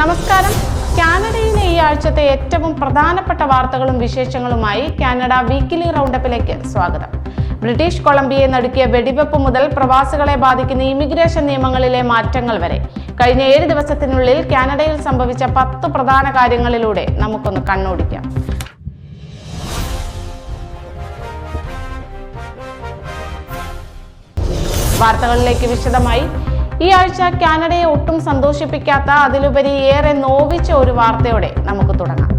നമസ്കാരം. കാനഡയിലെ ഈ ആഴ്ചത്തെ ഏറ്റവും പ്രധാനപ്പെട്ട വാർത്തകളും വിശേഷങ്ങളുമായി കാനഡ വീക്കിലി റൗണ്ടപ്പിലേക്ക് സ്വാഗതം. ബ്രിട്ടീഷ് കൊളംബിയയെ നടുക്കിയ വെടിവെപ്പ് മുതൽ പ്രവാസികളെ ബാധിക്കുന്ന ഇമിഗ്രേഷൻ നിയമങ്ങളിലെ മാറ്റങ്ങൾ വരെ കഴിഞ്ഞ 7 ദിവസത്തിനുള്ളിൽ കാനഡയിൽ സംഭവിച്ച 10 പ്രധാന കാര്യങ്ങളിലൂടെ നമുക്കൊന്ന് കണ്ണോടിക്കാം. വാർത്തകളിലേക്ക് വിശദമായി. ഈ ആഴ്ച കാനഡയെ ഒട്ടും സന്തോഷിപ്പിക്കാത്ത, അതിലുപരി ഏറെ നോവിച്ച ഒരു വാർത്തയോടെ നമുക്ക് തുടങ്ങാം.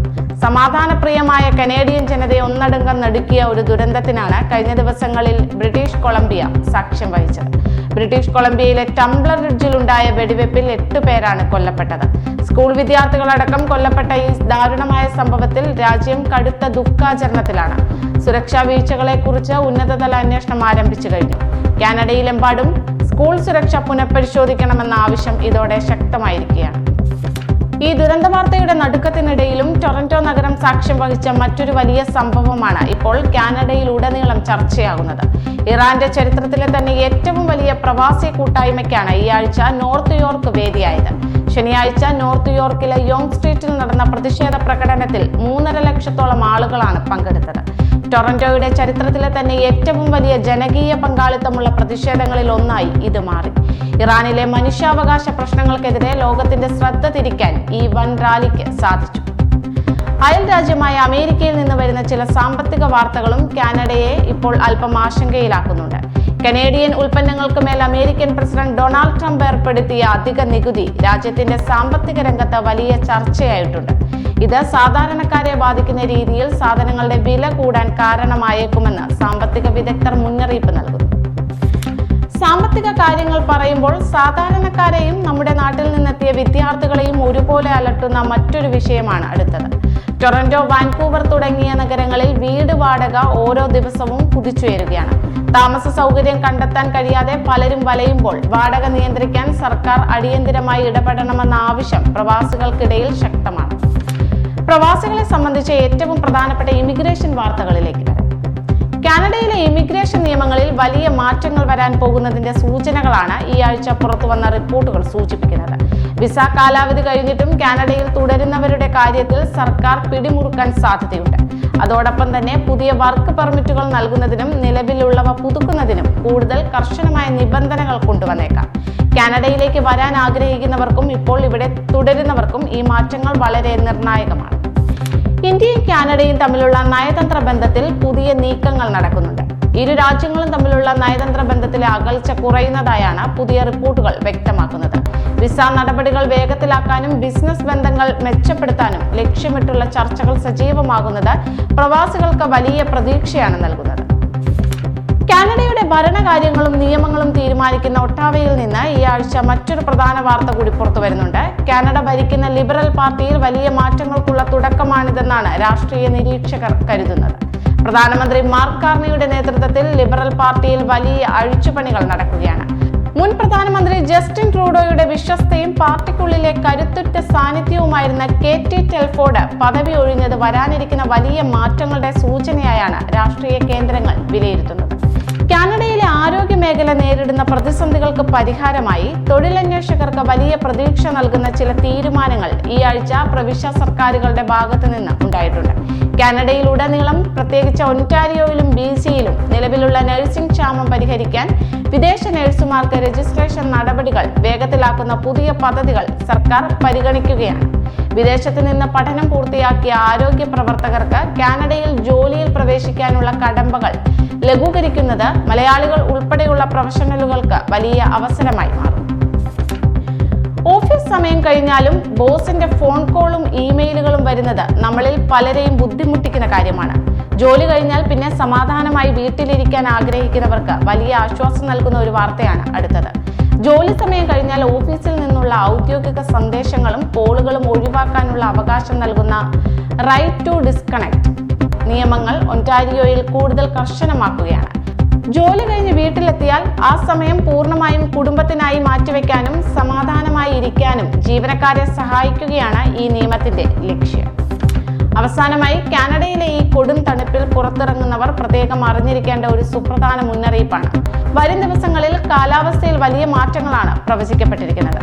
സമാധാനപ്രിയമായ കനേഡിയൻ ജനതയെ ഒന്നടങ്കം നടുക്കിയ ഒരു ദുരന്തത്തിനാണ് കഴിഞ്ഞ ദിവസങ്ങളിൽ ബ്രിട്ടീഷ് കൊളംബിയ സാക്ഷ്യം വഹിച്ചത്. ബ്രിട്ടീഷ് കൊളംബിയയിലെ ടംബ്ലർ റിഡ്ജിലുണ്ടായ വെടിവെപ്പിൽ 8 പേരാണ് കൊല്ലപ്പെട്ടത്. സ്കൂൾ വിദ്യാർത്ഥികളടക്കം കൊല്ലപ്പെട്ട ഈ ദാരുണമായ സംഭവത്തിൽ രാജ്യം കടുത്ത ദുഃഖാചരണത്തിലാണ്. സുരക്ഷാ വീഴ്ചകളെക്കുറിച്ച് ഉന്നതതല അന്വേഷണം ആരംഭിച്ചു കഴിഞ്ഞു. കാനഡയിലെമ്പാടും സ്കൂൾ സുരക്ഷ പുനഃപരിശോധിക്കണമെന്ന ആവശ്യം ഇതോടെ ശക്തമായിരിക്കുകയാണ്. ഈ ദുരന്ത വാർത്തയുടെ നടുക്കത്തിനിടയിലും ടൊറന്റോ നഗരം സാക്ഷ്യം വഹിച്ച മറ്റൊരു വലിയ സംഭവമാണ് ഇപ്പോൾ കാനഡയിലുടനീളം ചർച്ചയാകുന്നത്. ഇറാന്റെ ചരിത്രത്തിലെ തന്നെ ഏറ്റവും വലിയ പ്രവാസി കൂട്ടായ്മയ്ക്കാണ് ഈ ആഴ്ച നോർത്ത് യോർക്ക് വേദിയായത്. ശനിയാഴ്ച നോർത്ത് യോർക്കിലെ യോങ് സ്ട്രീറ്റിൽ നടന്ന പ്രതിഷേധ പ്രകടനത്തിൽ 3.5 ലക്ഷത്തോളം ആളുകളാണ് പങ്കെടുത്തത്. ടൊറന്റോയുടെ ചരിത്രത്തിലെ തന്നെ ഏറ്റവും വലിയ ജനകീയ പങ്കാളിത്തമുള്ള പ്രതിഷേധങ്ങളിൽ ഒന്നായി ഇത് മാറി. ഇറാനിലെ മനുഷ്യാവകാശ പ്രശ്നങ്ങൾക്കെതിരെ ലോകത്തിന്റെ ശ്രദ്ധ തിരിക്കാൻ ഈ വൻ റാലിക്ക് സാധിച്ചു. അയൽ രാജ്യമായ അമേരിക്കയിൽ നിന്ന് വരുന്ന ചില സാമ്പത്തിക വാർത്തകളും കാനഡയെ ഇപ്പോൾ അല്പം ആശങ്കയിലാക്കുന്നുണ്ട്. കനേഡിയൻ ഉൽപ്പന്നങ്ങൾക്ക് മേൽ അമേരിക്കൻ പ്രസിഡന്റ് ഡൊണാൾഡ് ട്രംപ് ഏർപ്പെടുത്തിയ അധിക നികുതി രാജ്യത്തിന്റെ സാമ്പത്തിക രംഗത്ത് വലിയ ചർച്ചയായിട്ടുണ്ട്. ഇത് സാധാരണക്കാരെ ബാധിക്കുന്ന രീതിയിൽ സാധനങ്ങളുടെ വില കൂടാൻ കാരണമായേക്കുമെന്ന് സാമ്പത്തിക വിദഗ്ധർ മുന്നറിയിപ്പ് നൽകുന്നു. സാമ്പത്തിക കാര്യങ്ങൾ പറയുമ്പോൾ സാധാരണക്കാരെയും നമ്മുടെ നാട്ടിൽ നിന്നെത്തിയ വിദ്യാർത്ഥികളെയും ഒരുപോലെ അലട്ടുന്ന മറ്റൊരു വിഷയമാണ് അടുത്തത്. ടൊറന്റോ, വാൻകൂവർ തുടങ്ങിയ നഗരങ്ങളിൽ വീട് വാടക ഓരോ ദിവസവും കുതിച്ചുയരുകയാണ്. താമസ സൗകര്യം കണ്ടെത്താൻ കഴിയാതെ പലരും വലയുമ്പോൾ വാടക നിയന്ത്രിക്കാൻ സർക്കാർ അടിയന്തരമായി ഇടപെടണമെന്ന ആവശ്യം പ്രവാസികൾക്കിടയിൽ ശക്തമാണ്. പ്രവാസികളെ സംബന്ധിച്ച ഏറ്റവും പ്രധാനപ്പെട്ട ഇമിഗ്രേഷൻ വാർത്തകളിലേക്ക് വരാം. കാനഡയിലെ ഇമിഗ്രേഷൻ നിയമങ്ങളിൽ വലിയ മാറ്റങ്ങൾ വരാൻ പോകുന്നതിന്റെ സൂചനകളാണ് ഈ ആഴ്ച പുറത്തുവന്ന റിപ്പോർട്ടുകൾ സൂചിപ്പിക്കുന്നത്. വിസ കാലാവധി കഴിഞ്ഞിട്ടും കാനഡയിൽ തുടരുന്നവരുടെ കാര്യത്തിൽ സർക്കാർ പിടിമുറുക്കാൻ സാധ്യതയുണ്ട്. അതോടൊപ്പം തന്നെ പുതിയ വർക്ക് പെർമിറ്റുകൾ നൽകുന്നതിനും നിലവിലുള്ളവ പുതുക്കുന്നതിനും കൂടുതൽ കർശനമായ നിബന്ധനകൾ കൊണ്ടുവന്നേക്കാം. കാനഡയിലേക്ക് വരാൻ ആഗ്രഹിക്കുന്നവർക്കും ഇപ്പോൾ ഇവിടെ തുടരുന്നവർക്കും ഈ മാറ്റങ്ങൾ വളരെ നിർണായകമാണ്. ഇന്ത്യയും കാനഡയും തമ്മിലുള്ള നയതന്ത്ര ബന്ധത്തിൽ പുതിയ നീക്കങ്ങൾ നടക്കുന്നുണ്ട്. ഇരു രാജ്യങ്ങളും തമ്മിലുള്ള നയതന്ത്ര ബന്ധത്തിലെ അകൽച്ച കുറയുന്നതായാണ് പുതിയ റിപ്പോർട്ടുകൾ വ്യക്തമാക്കുന്നത്. വിസ നടപടികൾ വേഗത്തിലാക്കാനും ബിസിനസ് ബന്ധങ്ങൾ മെച്ചപ്പെടുത്താനും ലക്ഷ്യമിട്ടുള്ള ചർച്ചകൾ സജീവമാകുന്നത് പ്രവാസികൾക്ക് വലിയ പ്രതീക്ഷയാണ് നൽകുന്നത്. കാനഡയുടെ ഭരണകാര്യങ്ങളും നിയമങ്ങളും തീരുമാനിക്കുന്ന ഒട്ടാവയിൽ നിന്ന് ഈ ആഴ്ച മറ്റൊരു പ്രധാന വാർത്ത കൂടി പുറത്തു വരുന്നുണ്ട്. കാനഡ ഭരിക്കുന്ന ലിബറൽ പാർട്ടിയിൽ വലിയ മാറ്റങ്ങൾക്കുള്ള തുടക്കമാണിതെന്നാണ് രാഷ്ട്രീയ നിരീക്ഷകർ കരുതുന്നത്. പ്രധാനമന്ത്രി മാർക്ക് കാർണിയുടെ നേതൃത്വത്തിൽ ലിബറൽ പാർട്ടിയിൽ വലിയ അഴിച്ചുപണികൾ നടക്കുകയാണ്. മുൻ പ്രധാനമന്ത്രി ജസ്റ്റിൻ ട്രൂഡോയുടെ വിശ്വസ്തയും പാർട്ടിക്കുള്ളിലെ കരുത്തുറ്റ സാന്നിധ്യവുമായിരുന്ന കെറ്റി ടെൽഫോർഡ് പദവി ഒഴിഞ്ഞത് വരാനിരിക്കുന്ന വലിയ മാറ്റങ്ങളുടെ സൂചനയായാണ് രാഷ്ട്രീയ കേന്ദ്രങ്ങൾ വിലയിരുത്തുന്നത്. കാനഡയിലെ ആരോഗ്യ മേഖല നേരിടുന്ന പ്രതിസന്ധികൾക്ക് പരിഹാരമായി തൊഴിലന്വേഷകർക്ക് വലിയ പ്രതീക്ഷ നൽകുന്ന ചില തീരുമാനങ്ങൾ ഈ ആഴ്ച പ്രവിശ്യ സർക്കാരുകളുടെ ഭാഗത്തു നിന്ന് ഉണ്ടായിട്ടുണ്ട്. കാനഡയിലുടനീളം, പ്രത്യേകിച്ച് ഒന്റാരിയോയിലും BCയിലും നിലവിലുള്ള നഴ്സിംഗ് ക്ഷാമം പരിഹരിക്കാൻ വിദേശ നഴ്സുമാർക്ക് രജിസ്ട്രേഷൻ നടപടികൾ വേഗത്തിലാക്കുന്ന പുതിയ പദ്ധതികൾ സർക്കാർ പരിഗണിക്കുകയാണ്. വിദേശത്ത് നിന്ന് പഠനം പൂർത്തിയാക്കിയ ആരോഗ്യ പ്രവർത്തകർക്ക് കാനഡയിൽ ജോലിയിൽ പ്രവേശിക്കാനുള്ള കടമ്പകൾ ലഘൂകരിക്കുന്നത് മലയാളികൾ ഉൾപ്പെടെയുള്ള പ്രൊഫഷണലുകൾക്ക് വലിയ അവസരമായി മാറും. ഓഫീസ് സമയം കഴിഞ്ഞാലും ബോസിന്റെ ഫോൺ കോളും ഇമെയിലുകളും വരുന്നത് നമ്മളിൽ പലരെയും ബുദ്ധിമുട്ടിക്കുന്ന കാര്യമാണ്. ജോലി കഴിഞ്ഞാൽ പിന്നെ സമാധാനമായി വീട്ടിലിരിക്കാൻ ആഗ്രഹിക്കുന്നവർക്ക് വലിയ ആശ്വാസം നൽകുന്ന ഒരു വാർത്തയാണ് അടുത്തത്. ജോലി സമയം കഴിഞ്ഞാൽ ഓഫീസിൽ നിന്നുള്ള ഔദ്യോഗിക സന്ദേശങ്ങളും കോളുകളും ഒഴിവാക്കാനുള്ള അവകാശം നൽകുന്ന റൈറ്റ് ടു ഡിസ്കണക്ട് നിയമങ്ങൾ ഒന്റാരിയോയിൽ കൂടുതൽ കർശനമാക്കുകയാണ്. ജോലി കഴിഞ്ഞ് വീട്ടിലെത്തിയാൽ ആ സമയം പൂർണ്ണമായും കുടുംബത്തിനായി മാറ്റിവെക്കാനും സമാധാനമായി ഇരിക്കാനും ജീവനക്കാരെ സഹായിക്കുകയാണ് ഈ നിയമത്തിന്റെ ലക്ഷ്യം. അവസാനമായി, കാനഡയിലെ ഈ കൊടും തണുപ്പിൽ പുറത്തിറങ്ങുന്നവർ പ്രത്യേകം അറിഞ്ഞിരിക്കേണ്ട ഒരു സുപ്രധാന മുന്നറിയിപ്പാണ്. വരും ദിവസങ്ങളിൽ കാലാവസ്ഥയിൽ വലിയ മാറ്റങ്ങളാണ് പ്രവചിക്കപ്പെട്ടിരിക്കുന്നത്.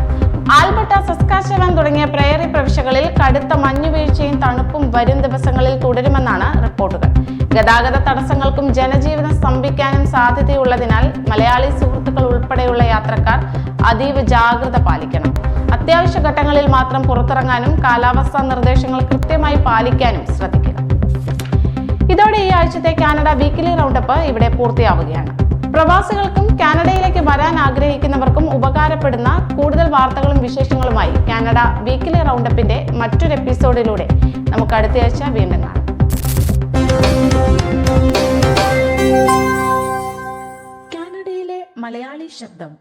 ആൽബർട്ട, സസ്കാച്ചവാൻ തുടങ്ങിയ പ്രയറി പ്രവിശ്യകളിൽ കടുത്ത മഞ്ഞുവീഴ്ചയും തണുപ്പും വരും ദിവസങ്ങളിൽ തുടരുമെന്നാണ് റിപ്പോർട്ടുകൾ. ഗതാഗത തടസ്സങ്ങൾക്കും ജനജീവിതം സ്തംഭിക്കാനും സാധ്യതയുള്ളതിനാൽ മലയാളി സുഹൃത്തുക്കൾ ഉൾപ്പെടെയുള്ള യാത്രക്കാർ അതീവ ജാഗ്രത പാലിക്കണം. അത്യാവശ്യ ഘട്ടങ്ങളിൽ മാത്രം പുറത്തിറങ്ങാനും കാലാവസ്ഥാ നിർദ്ദേശങ്ങൾ കൃത്യമായി പാലിക്കാനും ശ്രദ്ധിക്കുക. ഇതോടെ ഈ ആഴ്ചത്തെ കാനഡ വീക്കിലി റൗണ്ടപ്പ് ഇവിടെ പൂർത്തിയാവുകയാണ്. പ്രവാസികൾക്കും കാനഡയിലേക്ക് വരാൻ ആഗ്രഹിക്കുന്നവർക്കും ഉപകാരപ്പെടുന്ന കൂടുതൽ വാർത്തകളും വിശേഷങ്ങളുമായി കാനഡ വീക്കിലി റൗണ്ടപ്പിന്റെ മറ്റൊരു എപ്പിസോഡിലൂടെ നമുക്ക് അടുത്ത ആഴ്ച വീണ്ടും കാണാം. കാനഡയിലെ മലയാളി ശബ്ദം.